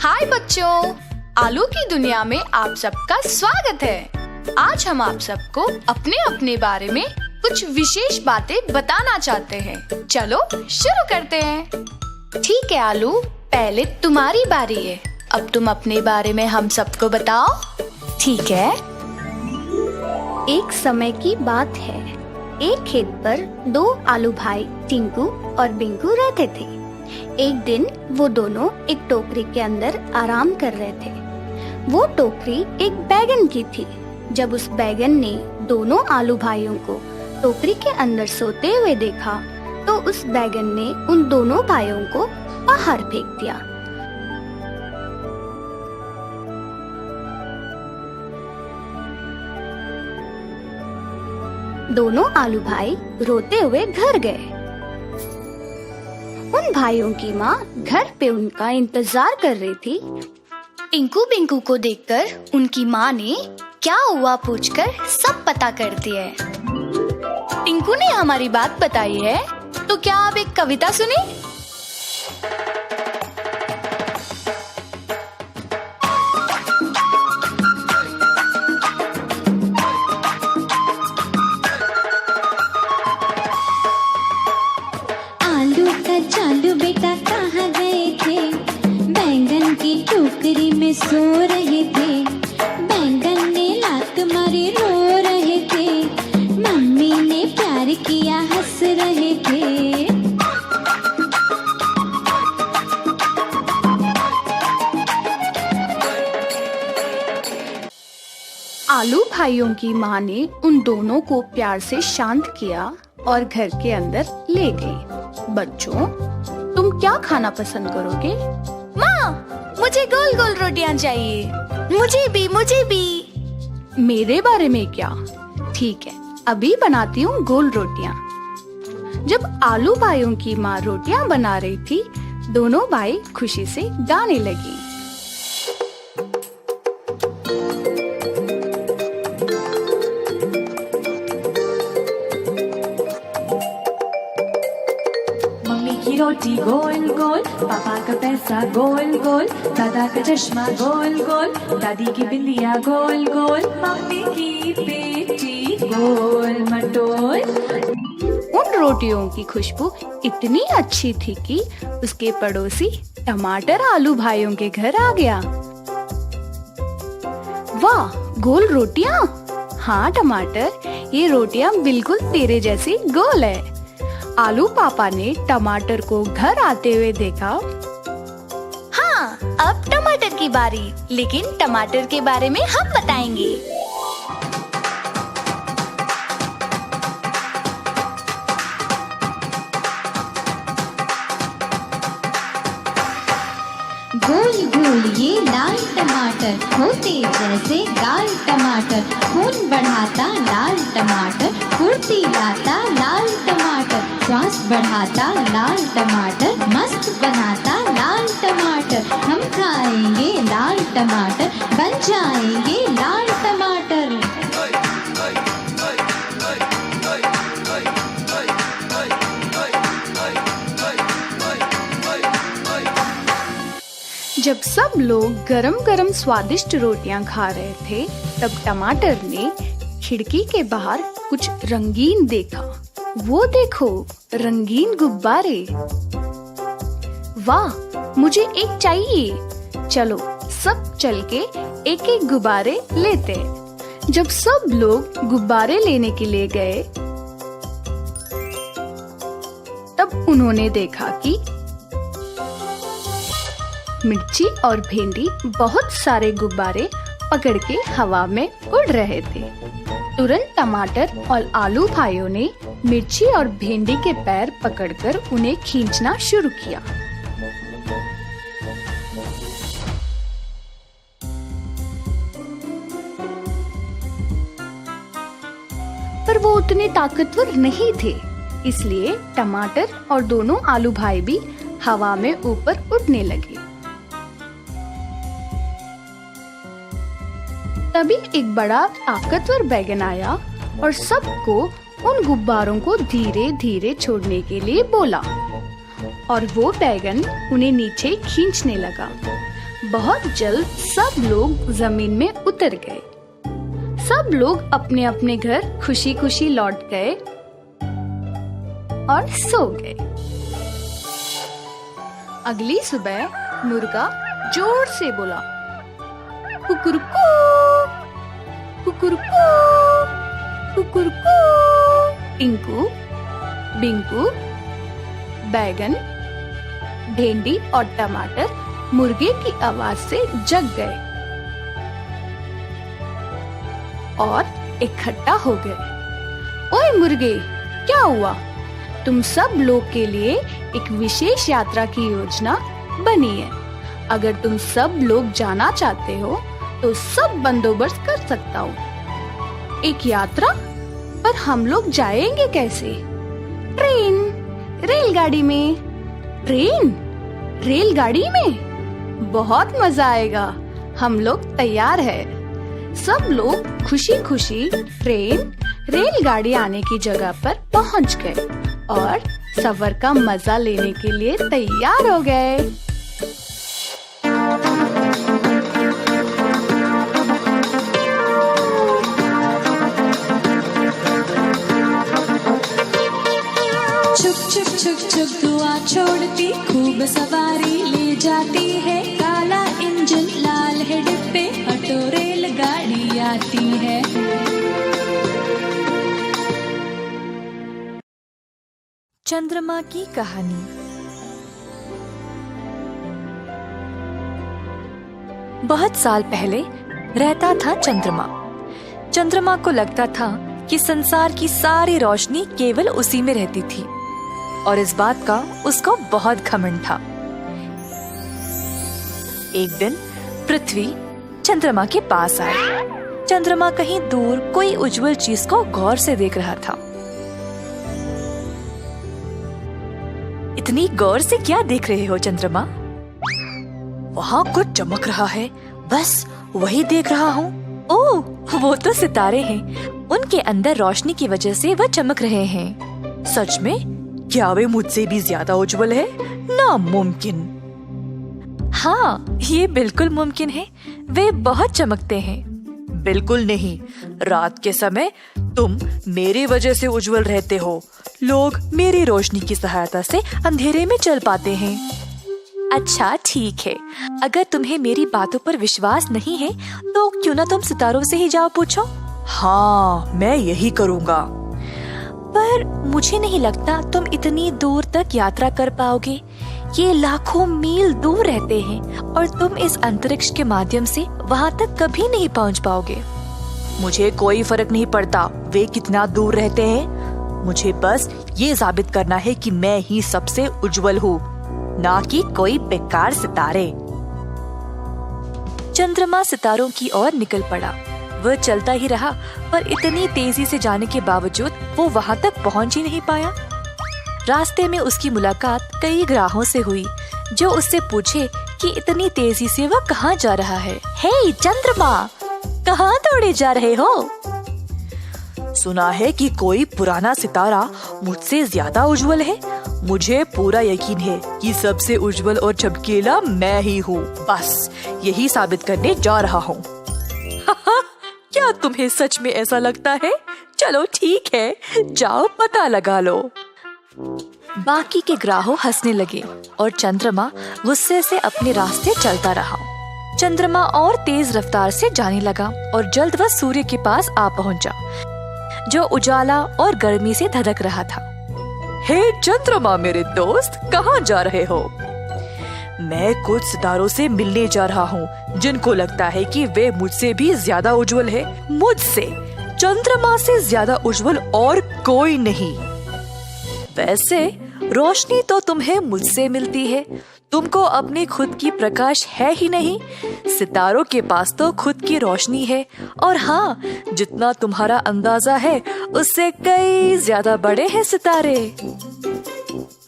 हाय बच्चों, आलू की दुनिया में आप सबका स्वागत है। आज हम आप सबको अपने अपने बारे में कुछ विशेष बातें बताना चाहते हैं। चलो शुरू करते हैं। ठीक है आलू, पहले तुम्हारी बारी है। अब तुम अपने बारे में हम सबको बताओ। ठीक है। एक समय की बात है। एक खेत पर दो आलू भाई टिंकू और बिंकू रहते थे। एक दिन वो दोनों एक टोकरी के अंदर आराम कर रहे थे। वो टोकरी एक बैगन की थी। जब उस बैगन ने दोनों आलू भाइयों को टोकरी के अंदर सोते हुए देखा तो उस बैगन ने उन दोनों भाइयों को बाहर फेंक दिया। दोनों आलू भाई रोते हुए घर गए। उन भाइयों की माँ घर पे उनका इंतजार कर रही थी। टिंकू बिंकू को देखकर उनकी माँ ने क्या हुआ पूछकर सब पता कर दिया है। टिंकू ने हमारी बात बताई है, तो क्या आप एक कविता सुने? चालू बेटा कहाँ गए थे? बैंगन की टोकरी में सो रहे थे। बैंगन ने लात मारी रो रहे थे। मम्मी ने प्यार किया हंस रहे थे। आलू भाइयों की माँ ने उन दोनों को प्यार से शांत किया और घर के अंदर ले गई। बच्चों, तुम क्या खाना पसंद करोगे? माँ, मुझे गोल गोल रोटियां चाहिए। मुझे भी। मेरे बारे में क्या? ठीक है, अभी बनाती हूँ गोल रोटियां। जब आलू भाइयों की माँ रोटियां बना रही थी, दोनों भाई खुशी से गाने लगी। रोटी गोल गोल, पापा का पैसा गोल गोल, दादा का चश्मा गोल गोल, दादी की बिंदिया गोल गोल, मम्मी की पेटी गोल मटोल। उन रोटियों की खुशबू इतनी अच्छी थी कि उसके पड़ोसी टमाटर आलू भाइयों के घर आ गया। वाह, गोल रोटियां! हाँ टमाटर, ये रोटियां बिल्कुल तेरे जैसी गोल है। आलू पापा ने टमाटर को घर आते हुए देखा। हाँ, अब टमाटर की बारी, लेकिन टमाटर के बारे में हम बताएंगे। गोल गोल ये लाल टमाटर, होते जैसे दाल टमाटर। खून बढ़ाता लाल टमाटर, फुर्ती लाता लाल टमाटर। स्वास्थ्य बढ़ाता लाल टमाटर, मस्त बनाता लाल टमाटर। हम खाएंगे लाल टमाटर, बन जाएंगे लाल टमाटर। जब सब लोग गरम गरम स्वादिष्ट रोटियां खा रहे थे, तब टमाटर ने खिड़की के बाहर कुछ रंगीन देखा। वो देखो, रंगीन गुब्बारे। वाह, मुझे एक चाहिए। चलो सब चल के एक एक गुब्बारे लेते हैं। जब सब लोग गुब्बारे लेने के लिए गए, तब उन्होंने देखा कि मिर्ची और भिंडी बहुत सारे गुब्बारे पकड़ के हवा में उड़ रहे थे। तुरंत टमाटर और आलू भाइयों ने मिर्ची और भिंडी के पैर पकड़कर उन्हें खींचना शुरू किया। पर वो उतने ताकतवर नहीं थे, इसलिए टमाटर और दोनों आलू भाई भी हवा में ऊपर उड़ने लगे। तभी एक बड़ा ताकतवर बैगन आया और सबको उन गुब्बारों को धीरे धीरे छोड़ने के लिए बोला। और वो बैगन उन्हें नीचे खींचने लगा। बहुत जल्द सब लोग जमीन में उतर गए। सब लोग अपने अपने घर खुशी खुशी लौट गए और सो गए। अगली सुबह मुर्गा जोर से बोला, कुकुरकू, कुकुरकू, कुकुरकू। टिंकू, बिंकू, बैगन, भिंडी और टमाटर मुर्गे की आवाज से जग गए और इकट्ठा हो गए। ओए मुर्गे, क्या हुआ? तुम सब लोग के लिए एक विशेष यात्रा की योजना बनी है। अगर तुम सब लोग जाना चाहते हो तो सब बंदोबस्त कर सकता हूँ। एक यात्रा? पर हम लोग जाएंगे कैसे? ट्रेन, रेलगाड़ी में। ट्रेन, रेलगाड़ी में? बहुत मजा आएगा। हम लोग तैयार हैं। सब लोग खुशी खुशी ट्रेन, रेलगाड़ी आने की जगह पर पहुंच गए और सफर का मजा लेने के लिए तैयार हो गए। छुक छुक छुक छुक धुआं छोड़ती खूब सवारी ले जाती है। काला इंजन, लाल है डिब्बे, ऑटो रेलगाड़ी आती है। चंद्रमा की कहानी। बहुत साल पहले रहता था चंद्रमा। चंद्रमा को लगता था कि संसार की सारी रोशनी केवल उसी में रहती थी और इस बात का उसको बहुत घमंड था। एक दिन पृथ्वी चंद्रमा के पास आया। चंद्रमा कहीं दूर कोई उज्जवल चीज को गौर से देख रहा था। इतनी गौर से क्या देख रहे हो चंद्रमा? वहाँ कुछ चमक रहा है, बस वही देख रहा हूँ। ओह, वो तो सितारे हैं। उनके अंदर रोशनी की वजह से वह चमक रहे हैं। सच में? क्या वे मुझसे भी ज्यादा उज्जवल है? नामुमकिन। हाँ, ये बिल्कुल मुमकिन है। वे बहुत चमकते हैं। बिल्कुल नहीं, रात के समय तुम मेरी वजह से उज्जवल रहते हो। लोग मेरी रोशनी की सहायता से अंधेरे में चल पाते हैं। अच्छा ठीक है, अगर तुम्हें मेरी बातों पर विश्वास नहीं है तो क्यों ना तुम सितारों से ही जाओ पूछो। हाँ, मैं यही करूँगा। पर मुझे नहीं लगता तुम इतनी दूर तक यात्रा कर पाओगे। ये लाखों मील दूर रहते हैं और तुम इस अंतरिक्ष के माध्यम से वहाँ तक कभी नहीं पहुँच पाओगे। मुझे कोई फर्क नहीं पड़ता वे कितना दूर रहते हैं। मुझे बस ये साबित करना है कि मैं ही सबसे उज्जवल हूँ, ना कि कोई बेकार सितारे। चंद्रमा सितारों की ओर निकल पड़ा। वह चलता ही रहा, पर इतनी तेजी से जाने के बावजूद वो वहाँ तक पहुँच ही नहीं पाया। रास्ते में उसकी मुलाकात कई ग्राहों से हुई, जो उससे पूछे कि इतनी तेजी से वह कहाँ जा रहा है। हे चंद्रमा, कहाँ दौड़े जा रहे हो? सुना है कि कोई पुराना सितारा मुझसे ज्यादा उज्जवल है। मुझे पूरा यकीन है कि सबसे उज्जवल और चमकीला मैं ही हूँ। बस यही साबित करने जा रहा हूँ। क्या तुम्हें सच में ऐसा लगता है? चलो ठीक है, जाओ पता लगा लो। बाकी के ग्राहों हंसने लगे और चंद्रमा गुस्से से अपने रास्ते चलता रहा। चंद्रमा और तेज रफ्तार से जाने लगा और जल्द वह सूर्य के पास आ पहुंचा, जो उजाला और गर्मी से धधक रहा था। हे चंद्रमा मेरे दोस्त, कहाँ जा रहे हो? मैं कुछ सितारों से मिलने जा रहा हूँ जिनको लगता है कि वे मुझसे भी ज्यादा उज्जवल है। मुझसे, चंद्रमा से ज्यादा उज्जवल और कोई नहीं। वैसे रोशनी तो तुम्हें मुझसे मिलती है, तुमको अपने खुद की प्रकाश है ही नहीं। सितारों के पास तो खुद की रोशनी है, और हाँ, जितना तुम्हारा अंदाजा है उससे कई ज्यादा बड़े हैं सितारे।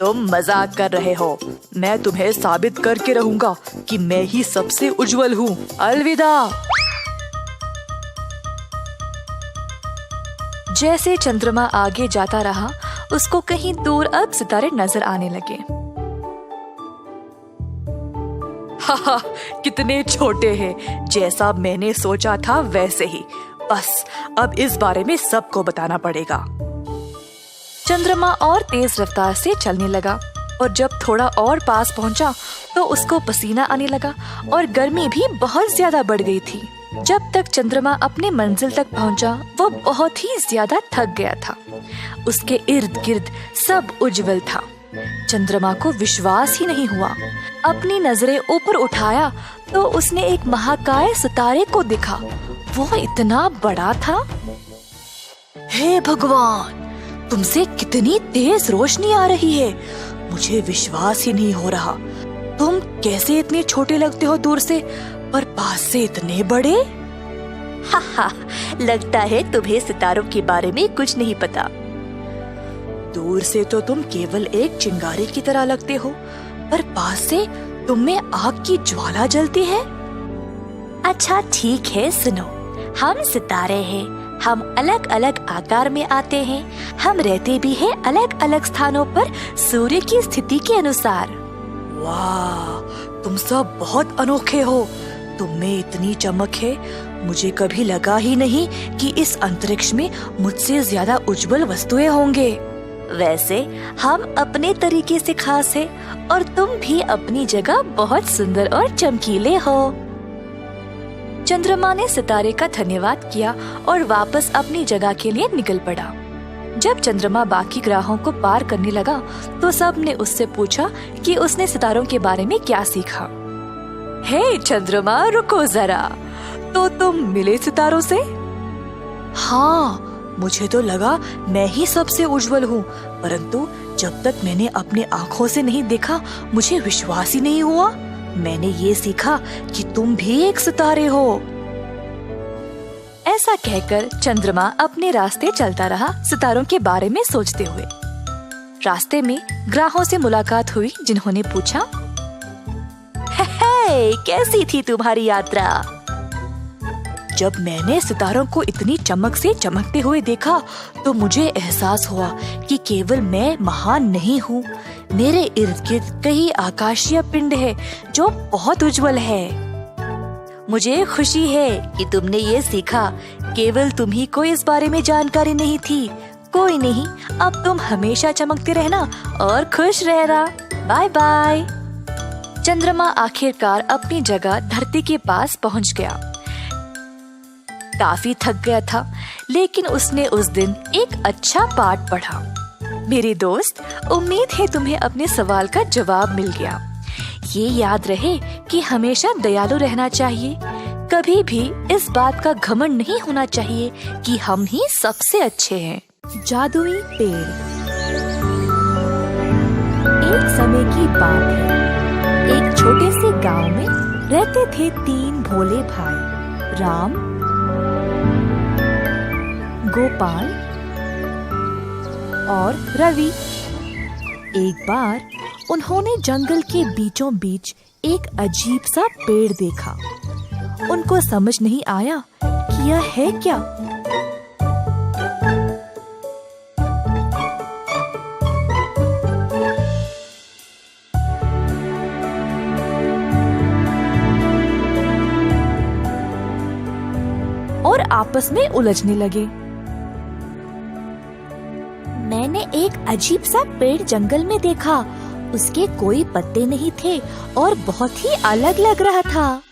तुम मजाक कर रहे हो। मैं तुम्हें साबित करके रहूंगा कि मैं ही सबसे उज्जवल हूँ। अलविदा। जैसे चंद्रमा आगे जाता रहा, उसको कहीं दूर अब सितारे नजर आने लगे। हा, कितने छोटे हैं, जैसा मैंने सोचा था वैसे ही। बस अब इस बारे में सबको बताना पड़ेगा। चंद्रमा और तेज रफ्तार से चलने लगा और जब थोड़ा और पास पहुंचा तो उसको पसीना आने लगा और गर्मी भी बहुत ज्यादा बढ़ गई थी। जब तक चंद्रमा अपने मंजिल तक पहुंचा वो बहुत ही ज्यादा थक गया था। उसके इर्द गिर्द सब उज्जवल था। चंद्रमा को विश्वास ही नहीं हुआ। अपनी नजरें ऊपर उठाया तो उसने एक महाकाय सितारे को देखा। वो इतना बड़ा था। हे भगवान, तुमसे कितनी तेज रोशनी आ रही है, मुझे विश्वास ही नहीं हो रहा। तुम कैसे इतने छोटे लगते हो दूर से, पर पास से इतने बड़े? हा, लगता है तुम्हें सितारों के बारे में कुछ नहीं पता। दूर से तो तुम केवल एक चिंगारी की तरह लगते हो, पर पास से तुम में आग की ज्वाला जलती है। अच्छा ठीक है, सुनो, हम सितारे हैं। हम अलग अलग आकार में आते हैं। हम रहते भी हैं अलग अलग स्थानों पर सूर्य की स्थिति के अनुसार। वाह, तुम सब बहुत अनोखे हो। तुम में इतनी चमक है, मुझे कभी लगा ही नहीं कि इस अंतरिक्ष में मुझसे ज्यादा उज्जवल वस्तुएं होंगे। वैसे हम अपने तरीके से खास हैं और तुम भी अपनी जगह बहुत सुंदर और चमकीले हो। चंद्रमा ने सितारे का धन्यवाद किया और वापस अपनी जगह के लिए निकल पड़ा। जब चंद्रमा बाकी ग्रहों को पार करने लगा तो सब ने उससे पूछा कि उसने सितारों के बारे में क्या सीखा। हे चंद्रमा, रुको जरा, तो तुम मिले सितारों से? हाँ, मुझे तो लगा मैं ही सबसे उज्जवल हूँ, परंतु जब तक मैंने अपने आँखों से नहीं देखा मुझे विश्वास ही नहीं हुआ। मैंने ये सीखा कि तुम भी एक सितारे हो। ऐसा कहकर चंद्रमा अपने रास्ते चलता रहा, सितारों के बारे में सोचते हुए। रास्ते में ग्रहों से मुलाकात हुई जिन्होंने पूछा, हे, कैसी थी तुम्हारी यात्रा? जब मैंने सितारों को इतनी चमक से चमकते हुए देखा तो मुझे एहसास हुआ कि केवल मैं महान नहीं हूँ, मेरे इर्द गिर्द कई आकाशीय पिंड है जो बहुत उज्जवल है। मुझे खुशी है कि तुमने ये सीखा। केवल तुम ही को इस बारे में जानकारी नहीं थी। कोई नहीं, अब तुम हमेशा चमकते रहना और खुश रहना। Bye bye. चंद्रमा आखिरकार अपनी जगह धरती के पास पहुँच गया। काफी थक गया था, लेकिन उसने उस दिन एक अच्छा पाठ पढ़ा। मेरे दोस्त, उम्मीद है तुम्हें अपने सवाल का जवाब मिल गया। ये याद रहे कि हमेशा दयालु रहना चाहिए। कभी भी इस बात का घमंड नहीं होना चाहिए कि हम ही सबसे अच्छे हैं। जादुई पेड़। एक समय की बात है, एक छोटे से गांव में रहते थे 3 भोले भाई, राम, गोपाल और रवि। एक बार उन्होंने जंगल के बीचों बीच एक अजीब सा पेड़ देखा। उनको समझ नहीं आया कि यह है क्या। और आपस में उलझने लगे। मैंने एक अजीब सा पेड़ जंगल में देखा। उसके कोई पत्ते नहीं थे और बहुत ही अलग लग रहा था।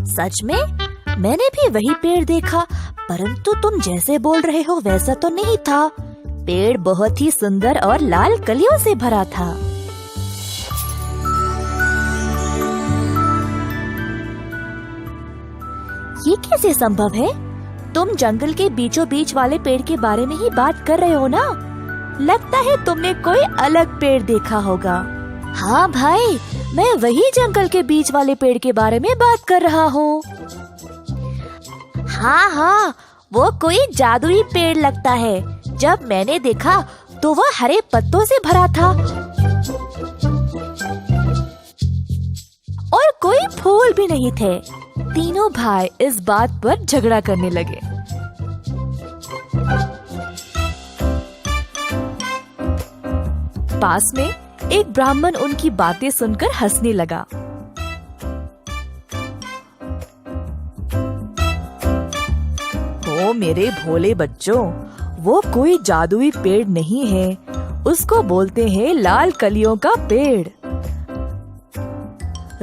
सच में? मैंने भी वही पेड़ देखा, परंतु तुम जैसे बोल रहे हो वैसा तो नहीं था। पेड़ बहुत ही सुंदर और लाल कलियों से भरा था। ये कैसे संभव है? तुम जंगल के बीचों बीच वाले पेड़ के बारे में ही बात कर रहे हो ना? लगता है तुमने कोई अलग पेड़ देखा होगा। हाँ भाई, मैं वही जंगल के बीच वाले पेड़ के बारे में बात कर रहा हूँ। हाँ, वो कोई जादुई पेड़ लगता है। जब मैंने देखा तो वह हरे पत्तों से भरा था और कोई फूल भी नहीं थे। तीनों भाई इस बात पर झगड़ा करने लगे। पास में एक ब्राह्मण उनकी बातें सुनकर हंसने लगा। ओ मेरे भोले बच्चों, वो कोई जादुई पेड़ नहीं है, उसको बोलते हैं लाल कलियों का पेड़।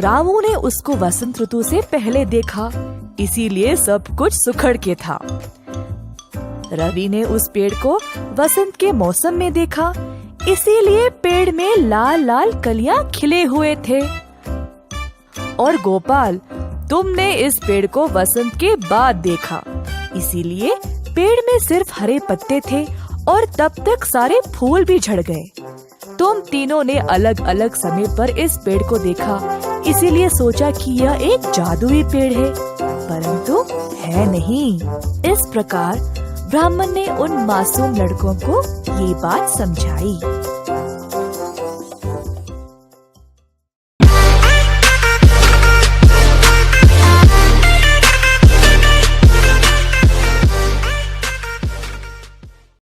रामू ने उसको वसंत ऋतु से पहले देखा, इसीलिए सब कुछ सुखड़ के था। रवि ने उस पेड़ को वसंत के मौसम में देखा, इसीलिए पेड़ में लाल लाल कलियां खिले हुए थे। और गोपाल, तुमने इस पेड़ को वसंत के बाद देखा, इसीलिए पेड़ में सिर्फ हरे पत्ते थे और तब तक सारे फूल भी झड़ गए। तुम तीनों ने अलग अलग समय पर इस पेड़ को देखा, इसीलिए सोचा कि यह एक जादुई पेड़ है, परंतु है नहीं। इस प्रकार ब्राह्मण ने उन मासूम लड़कों को ये बात समझाई।